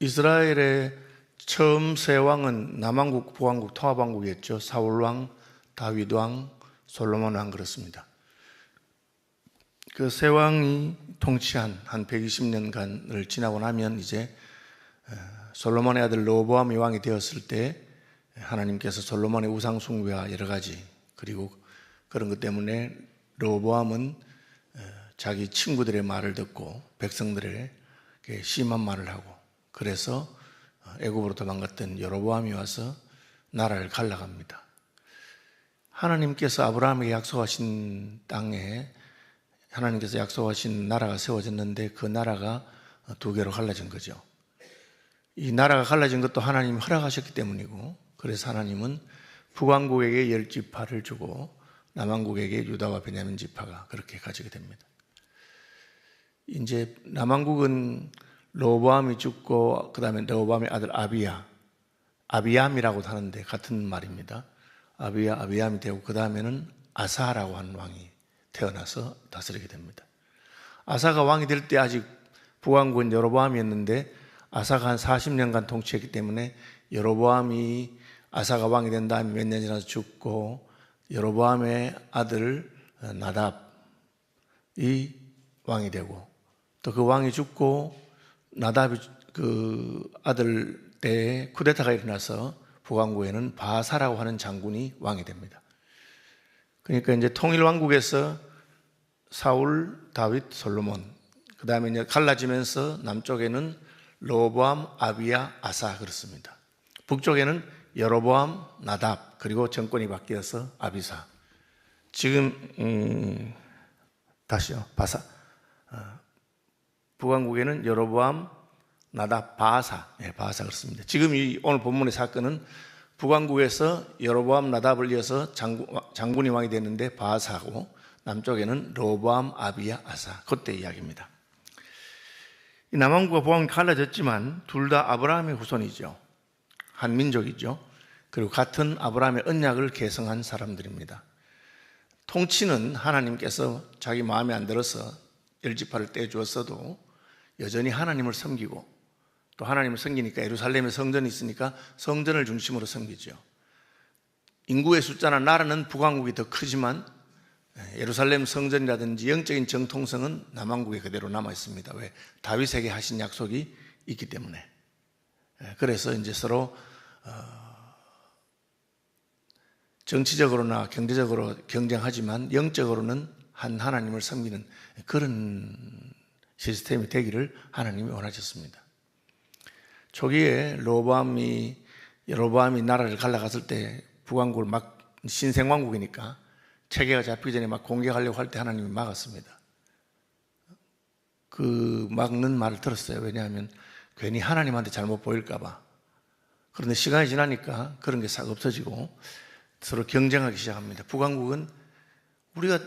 이스라엘의 처음 세 왕은 남왕국, 북왕국, 통합왕국이었죠. 사울왕, 다윗왕, 솔로몬왕 그렇습니다. 그 세 왕이 통치한 한 120년간을 지나고 나면 이제 솔로몬의 아들 르호보암이 왕이 되었을 때 하나님께서 솔로몬의 우상 숭배와 여러 가지 그리고 그런 것 때문에 르호보암은 자기 친구들의 말을 듣고 백성들의 심한 말을 하고 그래서 애굽으로 도망갔던 여로보암이 와서 나라를 갈라갑니다. 하나님께서 아브라함에게 약속하신 땅에 하나님께서 약속하신 나라가 세워졌는데 그 나라가 두 개로 갈라진 거죠. 이 나라가 갈라진 것도 하나님이 허락하셨기 때문이고 그래서 하나님은 북왕국에게 10지파를 주고 남왕국에게 유다와 베냐민 지파가 그렇게 가지게 됩니다. 이제 남왕국은 르호보암이 죽고 그 다음에 르호보암의 아들 아비암이라고 하는데 같은 말입니다. 아비암이 되고 그 다음에는 아사라고 하는 왕이 태어나서 다스리게 됩니다. 아사가 왕이 될 때 아직 북왕국은 여로보암이었는데 아사가 한 40년간 통치했기 때문에 여로보암이 아사가 왕이 된 다음에 몇 년 지나서 죽고 여로보암의 아들 나답이 왕이 되고 또 그 왕이 죽고 나답이 그 아들 때에 쿠데타가 일어나서 북왕국에는 바사라고 하는 장군이 왕이 됩니다. 그러니까 이제 통일왕국에서 사울, 다윗, 솔로몬 그 다음에 이제 갈라지면서 남쪽에는 르호보암, 아비야, 아사 그렇습니다. 북쪽에는 여로보암, 나답 그리고 정권이 바뀌어서 아비사. 지금 다시요. 바사. 북왕국에는 여로보암, 나답, 바사. 바사 그렇습니다. 지금 이 오늘 본문의 사건은 북왕국에서 여로보암, 나답을 이어서 장군이 왕이 됐는데 바사고 남쪽에는 르호보암, 아비야, 아사. 그때 이야기입니다. 이 남왕국과 북왕국이 갈라졌지만 둘 다 아브라함의 후손이죠. 한 민족이죠. 그리고 같은 아브라함의 언약을 계승한 사람들입니다. 통치는 하나님께서 자기 마음에 안 들어서 10지파를 떼주었어도 여전히 하나님을 섬기고 또 하나님을 섬기니까 예루살렘에 성전이 있으니까 성전을 중심으로 섬기죠. 인구의 숫자나 나라는 북왕국이 더 크지만 예루살렘 성전이라든지 영적인 정통성은 남왕국에 그대로 남아 있습니다. 왜? 다윗에게 하신 약속이 있기 때문에. 그래서 이제 서로 정치적으로나 경제적으로 경쟁하지만 영적으로는 한 하나님을 섬기는 그런 시스템이 되기를 하나님이 원하셨습니다. 초기에 여로보암이 나라를 갈라갔을 때 북왕국을 막 신생왕국이니까 체계가 잡히기 전에 막 공격하려고 할 때 하나님이 막았습니다. 그 막는 말을 들었어요. 왜냐하면 괜히 하나님한테 잘못 보일까 봐. 그런데 시간이 지나니까 그런 게 싹 없어지고 서로 경쟁하기 시작합니다. 북왕국은 우리가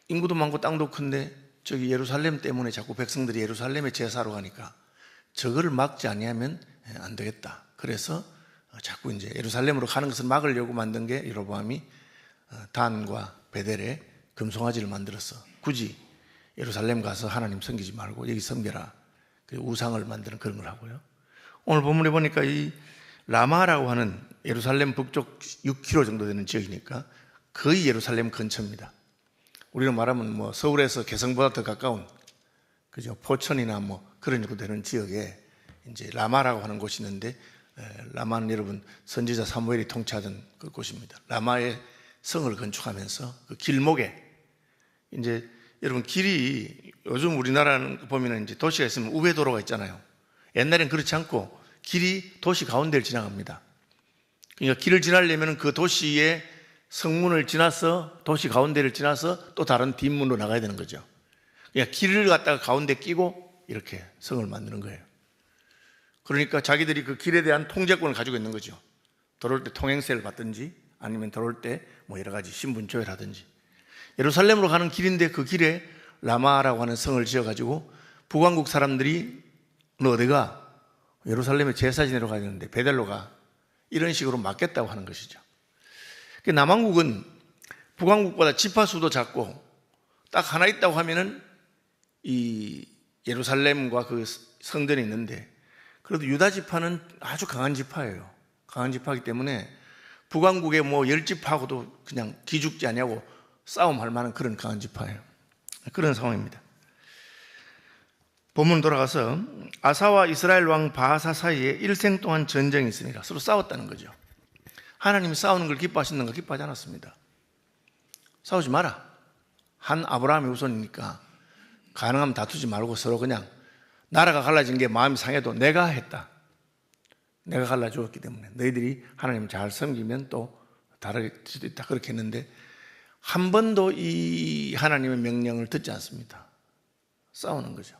인구도 많고 땅도 큰데 저기 예루살렘 때문에 자꾸 백성들이 예루살렘에 제사로 가니까 저거를 막지 아니하면 안 되겠다. 그래서 자꾸 이제 예루살렘으로 가는 것을 막으려고 만든 게 여로보암이 단과 베델에 금송아지를 만들어서 굳이 예루살렘 가서 하나님 섬기지 말고 여기 섬겨라. 우상을 만드는 그런 걸 하고요. 오늘 본문에 보니까 이 라마라고 하는 예루살렘 북쪽 6km 정도 되는 지역이니까 거의 예루살렘 근처입니다. 우리는 말하면 뭐 서울에서 개성보다 더 가까운 그죠? 포천이나 뭐 그런 정도 되는 지역에 이제 라마라고 하는 곳이 있는데 라마는 여러분 선지자 사무엘이 통치하던 그 곳입니다. 라마의 성을 건축하면서 그 길목에 이제 여러분 길이 요즘 우리나라는 보면은 이제 도시가 있으면 우회도로가 있잖아요. 옛날엔 그렇지 않고 길이 도시 가운데를 지나갑니다. 그러니까 길을 지나려면 그 도시의 성문을 지나서 도시 가운데를 지나서 또 다른 뒷문으로 나가야 되는 거죠. 그러니까 길을 갖다가 가운데 끼고 이렇게 성을 만드는 거예요. 그러니까 자기들이 그 길에 대한 통제권을 가지고 있는 거죠. 들어올 때 통행세를 받든지 아니면 들어올 때 뭐 여러 가지 신분조회를 하든지. 예루살렘으로 가는 길인데 그 길에 라마라고 하는 성을 지어가지고 북왕국 사람들이 너 어디가? 예루살렘에 제사 지내러 가야 되는데 베델로 가. 이런 식으로 막겠다고 하는 것이죠. 남왕국은 북왕국보다 지파 수도 작고 딱 하나 있다고 하면은 이 예루살렘과 그 성전이 있는데 그래도 유다 지파는 아주 강한 지파예요. 강한 지파이기 때문에 북왕국의 뭐 10지파하고도 그냥 기죽지 않냐고 싸움할 만한 그런 강한 지파예요. 그런 상황입니다. 본문 돌아가서 아사와 이스라엘 왕 바하사 사이에 일생 동안 전쟁이 있습니다. 서로 싸웠다는 거죠. 하나님이 싸우는 걸 기뻐하시는가? 기뻐하지 않았습니다. 싸우지 마라. 한 아브라함이 우선이니까 가능하면 다투지 말고 서로 그냥 나라가 갈라진 게 마음이 상해도 내가 했다. 내가 갈라주었기 때문에 너희들이 하나님을 잘 섬기면 또 다를 수도 있다. 그렇게 했는데 한 번도 이 하나님의 명령을 듣지 않습니다. 싸우는 거죠.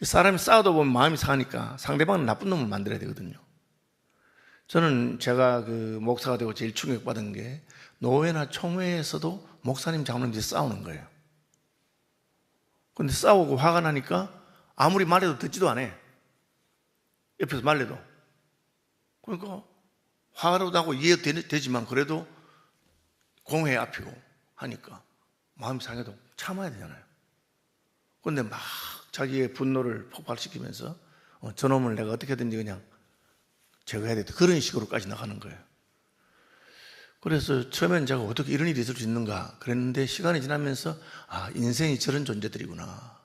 사람이 싸우다 보면 마음이 상하니까 상대방은 나쁜 놈을 만들어야 되거든요. 저는 제가 그 목사가 되고 제일 충격받은 게 노회나 총회에서도 목사님 장로님들이 싸우는 거예요. 그런데 싸우고 화가 나니까 아무리 말해도 듣지도 않아. 옆에서 말해도. 그러니까 화가 나고 이해되지만 그래도 공회 앞이고 하니까 마음이 상해도 참아야 되잖아요. 그런데 막 자기의 분노를 폭발시키면서 저놈을 내가 어떻게든지 그냥 제거해야 되겠다. 그런 식으로까지 나가는 거예요. 그래서 처음엔 제가 어떻게 이런 일이 있을 수 있는가 그랬는데 시간이 지나면서 아, 인생이 저런 존재들이구나.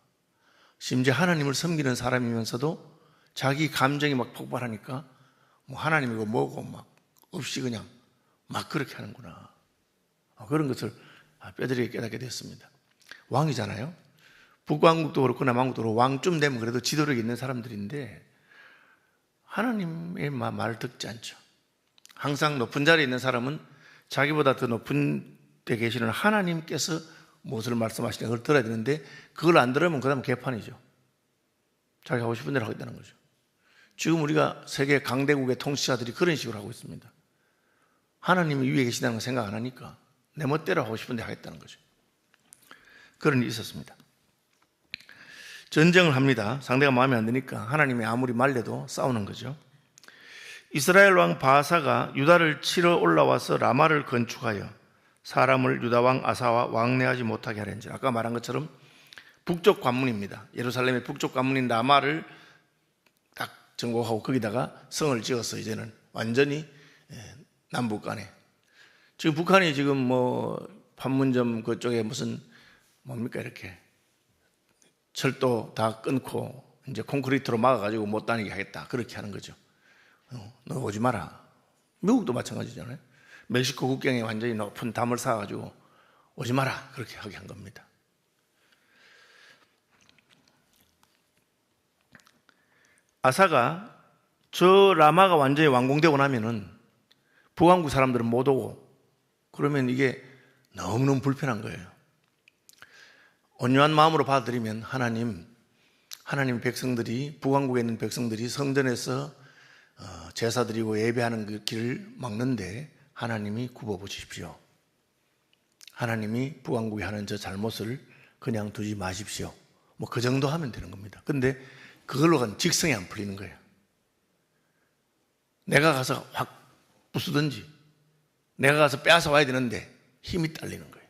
심지어 하나님을 섬기는 사람이면서도 자기 감정이 막 폭발하니까 뭐 하나님이고 뭐고 막 없이 그냥 막 그렇게 하는구나. 그런 것을 뼈저리게 깨닫게 됐습니다. 왕이잖아요. 북왕국도 그렇고 남왕국도 그렇고 왕쯤 되면 그래도 지도력이 있는 사람들인데 하나님의 말을 듣지 않죠. 항상 높은 자리에 있는 사람은 자기보다 더 높은 데 계시는 하나님께서 무엇을 말씀하시냐 그걸 들어야 되는데 그걸 안 들으면 그 다음 개판이죠. 자기가 하고 싶은 대로 하겠다는 거죠. 지금 우리가 세계 강대국의 통치자들이 그런 식으로 하고 있습니다. 하나님이 위에 계시다는 걸 생각 안 하니까 내 멋대로 하고 싶은 대로 하겠다는 거죠. 그런 일이 있었습니다. 전쟁을 합니다. 상대가 마음에 안 드니까 하나님이 아무리 말려도 싸우는 거죠. 이스라엘 왕 바하사가 유다를 치러 올라와서 라마를 건축하여 사람을 유다 왕 아사와 왕래하지 못하게 하려는지 아까 말한 것처럼 북쪽 관문입니다. 예루살렘의 북쪽 관문인 라마를 딱 정복하고 거기다가 성을 지어서 이제는 완전히 남북 간에 지금 북한이 지금 뭐 판문점 그쪽에 무슨 뭡니까 이렇게 철도 다 끊고 이제 콘크리트로 막아가지고 못 다니게 하겠다. 그렇게 하는 거죠. 너 오지 마라. 미국도 마찬가지잖아요. 멕시코 국경에 완전히 높은 담을 쌓아가지고 오지 마라. 그렇게 하게 한 겁니다. 아사가 저 라마가 완전히 완공되고 나면은 북왕국 사람들은 못 오고 그러면 이게 너무너무 불편한 거예요. 온유한 마음으로 받아들이면 하나님 백성들이 북왕국에 있는 백성들이 성전에서 제사 드리고 예배하는 그 길을 막는데 하나님이 굽어보십시오. 하나님이 북왕국이 하는 저 잘못을 그냥 두지 마십시오. 뭐 그 정도 하면 되는 겁니다. 근데 그걸로 간 직성이 안 풀리는 거예요. 내가 가서 확 부수든지 내가 가서 빼앗아 와야 되는데 힘이 딸리는 거예요.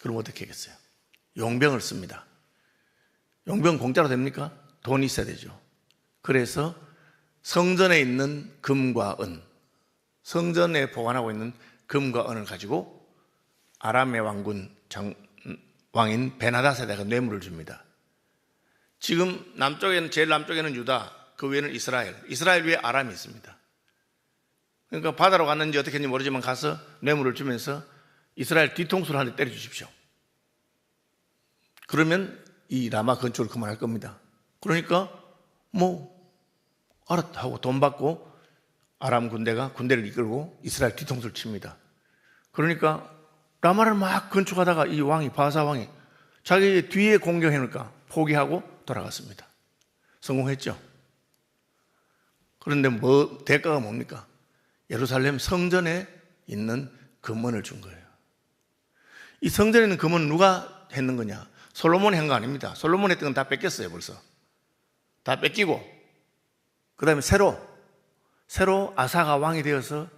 그럼 어떻게 하겠어요? 용병을 씁니다. 용병 공짜로 됩니까? 돈이 있어야 되죠. 그래서 성전에 있는 금과 은, 성전에 보관하고 있는 금과 은을 가지고 아람의 왕군 왕인 베나닷에다가 뇌물을 줍니다. 지금 제일 남쪽에는 유다, 그 위에는 이스라엘 위에 아람이 있습니다. 그러니까 바다로 갔는지 어떻게 했는지 모르지만 가서 뇌물을 주면서 이스라엘 뒤통수를 한 대 때려 주십시오. 그러면 이 라마 건축을 그만할 겁니다. 그러니까 알았다 하고 돈 받고 아람 군대가 군대를 이끌고 이스라엘 뒤통수를 칩니다. 그러니까 라마를 막 건축하다가 이 왕이 바하사 왕이 자기 뒤에 공격해 놓을까 포기하고 돌아갔습니다. 성공했죠. 그런데 대가가 뭡니까? 예루살렘 성전에 있는 금원을 준 거예요. 이 성전에 있는 금원은 누가 했는 거냐? 솔로몬이 한 거 아닙니다. 솔로몬이 했던 건 다 뺏겼어요. 벌써 다 뺏기고 그 다음에 새로 아사가 왕이 되어서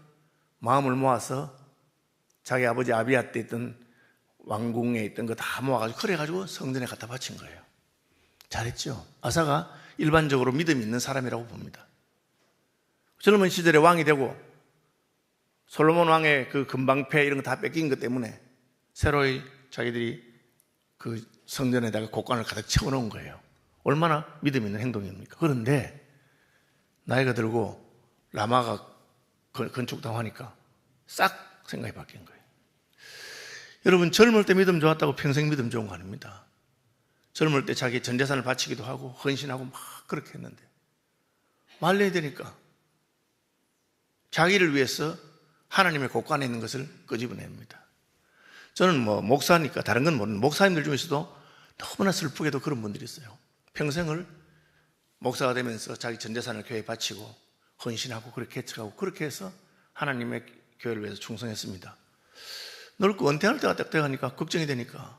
마음을 모아서 자기 아버지 아비야 때 있던 왕궁에 있던 거 다 모아가지고 그래가지고 성전에 갖다 바친 거예요. 잘했죠. 아사가 일반적으로 믿음이 있는 사람이라고 봅니다. 젊은 시절에 왕이 되고 솔로몬 왕의 그 금방패 이런 거 다 뺏긴 것 때문에 새로이 자기들이 그 성전에다가 곡관을 가득 채워놓은 거예요. 얼마나 믿음 있는 행동입니까? 그런데 나이가 들고 라마가 건축당하니까 싹 생각이 바뀐 거예요. 여러분, 젊을 때 믿음 좋았다고 평생 믿음 좋은 거 아닙니다. 젊을 때 자기 전 재산을 바치기도 하고 헌신하고 막 그렇게 했는데 말려야 되니까 자기를 위해서 하나님의 곳간에 있는 것을 끄집어냅니다. 저는 목사니까 다른 건 모르는 목사님들 중에서도 너무나 슬프게도 그런 분들이 있어요. 평생을 목사가 되면서 자기 전 재산을 교회에 바치고 헌신하고 그렇게 개척하고 그렇게 해서 하나님의 교회를 위해서 충성했습니다. 늙고 은퇴할 때가 딱 돼가니까 걱정이 되니까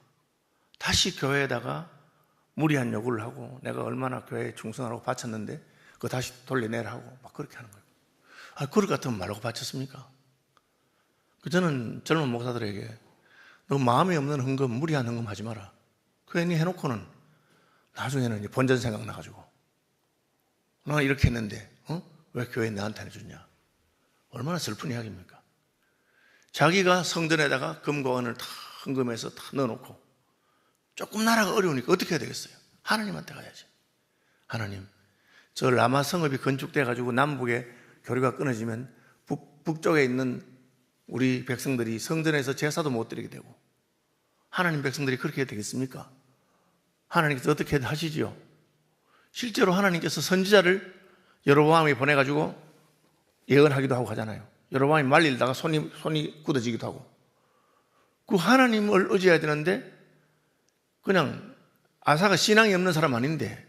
다시 교회에다가 무리한 요구를 하고 내가 얼마나 교회에 충성하라고 바쳤는데 그거 다시 돌려내라고 막 그렇게 하는 거예요. 그럴 것 같으면 말라고 바쳤습니까? 저는 젊은 목사들에게 너 마음에 없는 헌금, 무리한 헌금 하지 마라. 괜히 해놓고는 나중에는 이제 본전 생각나가지고 나 이렇게 했는데 왜 교회 나한테 안 해주냐? 얼마나 슬픈 이야기입니까? 자기가 성전에다가 금과 은을 다 헌금해서 다 넣어놓고 조금 나라가 어려우니까 어떻게 해야 되겠어요? 하나님한테 가야지. 하나님, 저 라마 성읍이 건축돼가지고 남북에 교류가 끊어지면 북쪽에 있는 우리 백성들이 성전에서 제사도 못 드리게 되고 하나님 백성들이 그렇게 해야 되겠습니까? 하나님께서 어떻게 하시지요? 실제로 하나님께서 선지자를 여로보암이 보내가지고 예언하기도 하고 하잖아요. 여로보암이 말리다가 손이 굳어지기도 하고 그 하나님을 의지해야 되는데 그냥 아사가 신앙이 없는 사람 아닌데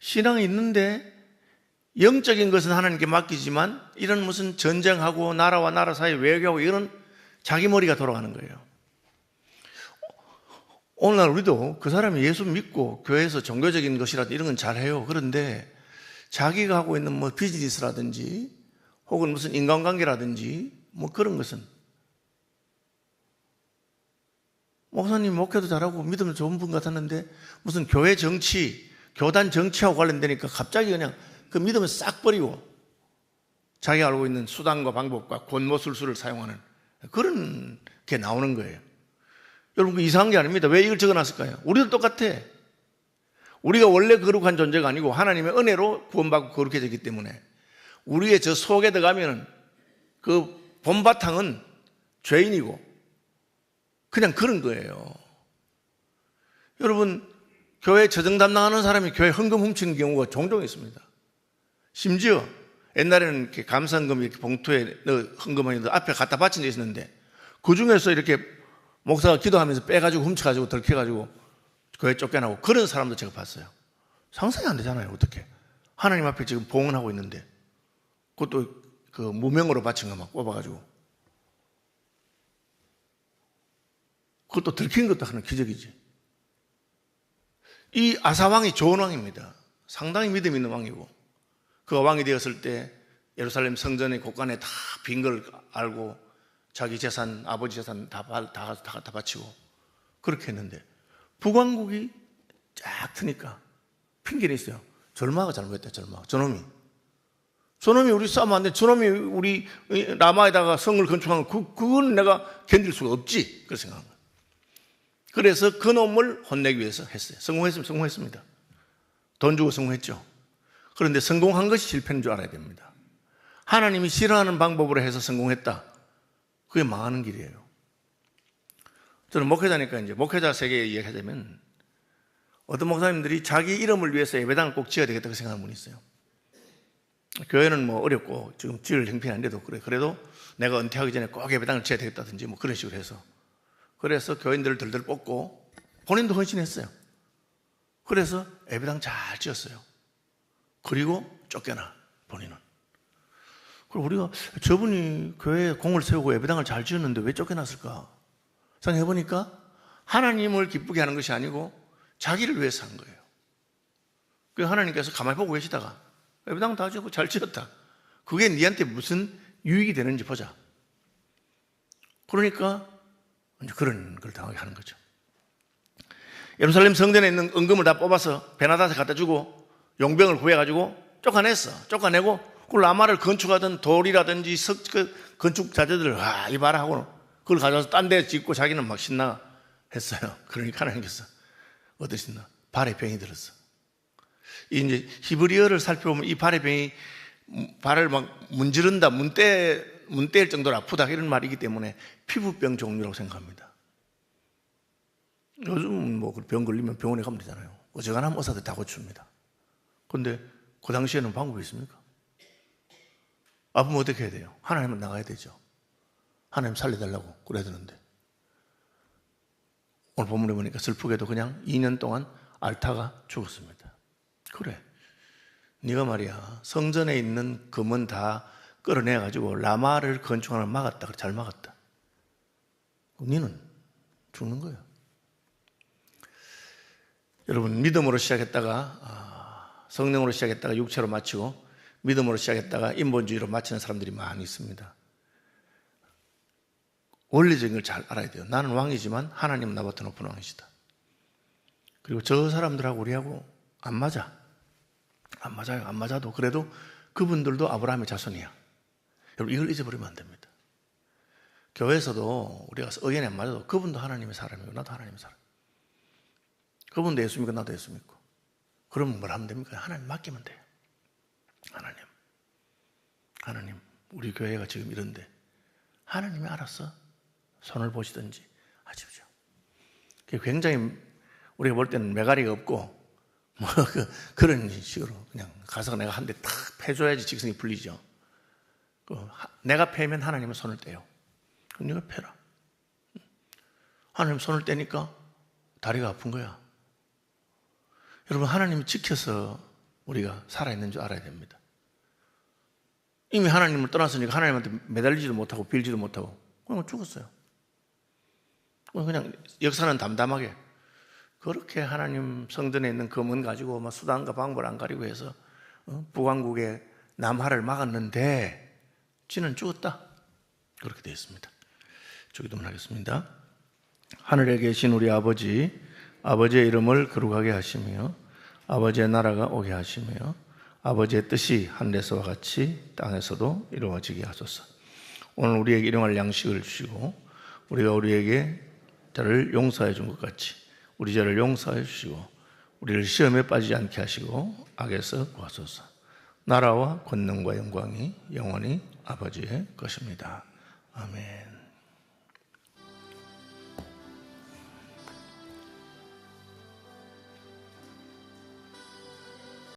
신앙이 있는데 영적인 것은 하나님께 맡기지만 이런 무슨 전쟁하고 나라와 나라 사이 외교하고 이런 자기 머리가 돌아가는 거예요. 오늘날 우리도 그 사람이 예수 믿고 교회에서 종교적인 것이라도 이런 건 잘해요. 그런데 자기가 하고 있는 비즈니스라든지 혹은 무슨 인간관계라든지 그런 것은 목사님 목회도 잘하고 믿음 좋은 분 같았는데 무슨 교회 정치, 교단 정치하고 관련되니까 갑자기 그냥 그 믿음을 싹 버리고 자기가 알고 있는 수단과 방법과 권모술수를 사용하는 그런 게 나오는 거예요. 여러분, 그 이상한 게 아닙니다. 왜 이걸 적어놨을까요? 우리도 똑같아. 우리가 원래 거룩한 존재가 아니고 하나님의 은혜로 구원받고 거룩해졌기 때문에 우리의 저 속에 들어가면 그 본바탕은 죄인이고 그냥 그런 거예요. 여러분, 교회 저정 담당하는 사람이 교회 헌금 훔치는 경우가 종종 있습니다. 심지어 옛날에는 이렇게 감사헌금 이렇게 봉투에 헌금을 앞에 갖다 바친 데 있었는데 그 중에서 이렇게 목사가 기도하면서 빼가지고 훔쳐가지고 덜켜가지고 교회 쫓겨나고 그런 사람도 제가 봤어요. 상상이 안 되잖아요. 어떻게 하나님 앞에 지금 봉헌하고 있는데 그것도 그 무명으로 바친 거 막 뽑아가지고 그것도 들킨 것도 하는 기적이지. 이 아사왕이 좋은 왕입니다. 상당히 믿음 있는 왕이고 그가 왕이 되었을 때 예루살렘 성전의 곳간에 다 빈 걸 알고 자기 재산, 아버지 재산 다 바치고 그렇게 했는데 북왕국이 쫙 트니까 핑계는 있어요. 절마가 잘못했다. 저놈이 우리 싸우면 안 돼. 저놈이 우리 라마에다가 성을 건축한 거 그건 내가 견딜 수가 없지. 그렇게 생각한 거예요. 그래서 그 놈을 혼내기 위해서 했어요. 성공했습니다. 돈 주고 성공했죠. 그런데 성공한 것이 실패인 줄 알아야 됩니다. 하나님이 싫어하는 방법으로 해서 성공했다. 그게 망하는 길이에요. 저는 목회자니까 이제 목회자 세계에 이야기하자면 어떤 목사님들이 자기 이름을 위해서 예배당을 꼭 지어야 되겠다고 생각하는 분이 있어요. 교회는 어렵고 지금 지을 형편이 안 돼도 그래도 내가 은퇴하기 전에 꼭 예배당을 지어야 되겠다든지 그런 식으로 해서 그래서 교인들을 들들 뽑고 본인도 헌신했어요. 그래서 예배당 잘 지었어요. 그리고 쫓겨나 본인은. 그리고 우리가 저분이 교회에 공을 세우고 예배당을 잘 지었는데 왜 쫓겨났을까? 생각해보니까 하나님을 기쁘게 하는 것이 아니고 자기를 위해서 한 거예요. 그래서 하나님께서 가만히 보고 계시다가 예배당 다 지었고 잘 지었다. 그게 니한테 무슨 유익이 되는지 보자. 그러니까 이제 그런 걸 당하게 하는 거죠. 예루살렘 성전에 있는 은금을 다 뽑아서 베나다한테 갖다 주고 용병을 구해가지고 쫓아냈어. 쫓아내고 그 라마를 건축하던 돌이라든지 건축 자재들을 이봐라 하고 그걸 가져와서 딴 데 짓고 자기는 막 신나 했어요. 그러니까 하나님께서 어떠신다? 발에 병이 들었어. 이제 히브리어를 살펴보면 이 발에 병이 발을 막 문지른다, 문대일 정도로 아프다 이런 말이기 때문에 피부병 종류라고 생각합니다. 요즘 뭐 병 걸리면 병원에 가면 되잖아요. 어지간하면 의사들 다 고칩니다. 그런데 그 당시에는 방법이 있습니까? 아프면 어떻게 해야 돼요? 하나님은 나가야 되죠. 하나님 살려달라고 그래야 되는데 오늘 본문에 보니까 슬프게도 그냥 2년 동안 앓다가 죽었습니다. 그래, 네가 말이야 성전에 있는 금은 다 끌어내가지고 라마를 건축하는 막았다. 잘 막았다. 너는 죽는 거예요. 여러분, 믿음으로 시작했다가 성령으로 시작했다가 육체로 마치고 믿음으로 시작했다가 인본주의로 마치는 사람들이 많이 있습니다. 원리적인 걸 잘 알아야 돼요. 나는 왕이지만 하나님은 나보다 높은 왕이시다. 그리고 저 사람들하고 우리하고 안 맞아. 안 맞아요. 안 맞아도 그래도 그분들도 아브라함의 자손이야. 여러분, 이걸 잊어버리면 안 됩니다. 교회에서도 우리가 의견이 안 맞아도 그분도 하나님의 사람이고 나도 하나님의 사람. 그분도 예수 믿고 나도 예수 믿고. 그러면 뭘 하면 됩니까? 하나님 맡기면 돼요. 하나님, 우리 교회가 지금 이런데 하나님이 알아서 손을 보시든지 하십시오. 굉장히 우리가 볼 때는 매가리가 없고 그런 식으로 그냥 가서 내가 한 대 탁 패줘야지 직성이 풀리죠. 내가 패면 하나님은 손을 떼요. 그럼 네가 패라. 하나님 손을 떼니까 다리가 아픈 거야. 여러분, 하나님이 지켜서 우리가 살아있는 줄 알아야 됩니다. 이미 하나님을 떠났으니까 하나님한테 매달리지도 못하고 빌지도 못하고 그냥 죽었어요. 그냥 역사는 담담하게 그렇게 하나님 성전에 있는 금은 가지고 막 수단과 방법을 안 가리고 해서 북왕국의 남하를 막았는데 지는 죽었다. 그렇게 되어 있습니다. 주기도문 하겠습니다. 하늘에 계신 우리 아버지, 아버지의 이름을 거룩하게 하시며 아버지의 나라가 오게 하시며 아버지의 뜻이 하늘에서와 같이 땅에서도 이루어지게 하소서. 오늘 우리에게 일용할 양식을 주시고 우리가 우리에게 저를 용서해 준 것 같이 우리 죄를 용서해 주시고 우리를 시험에 빠지지 않게 하시고 악에서 구하소서. 나라와 권능과 영광이 영원히 아버지의 것입니다. 아멘.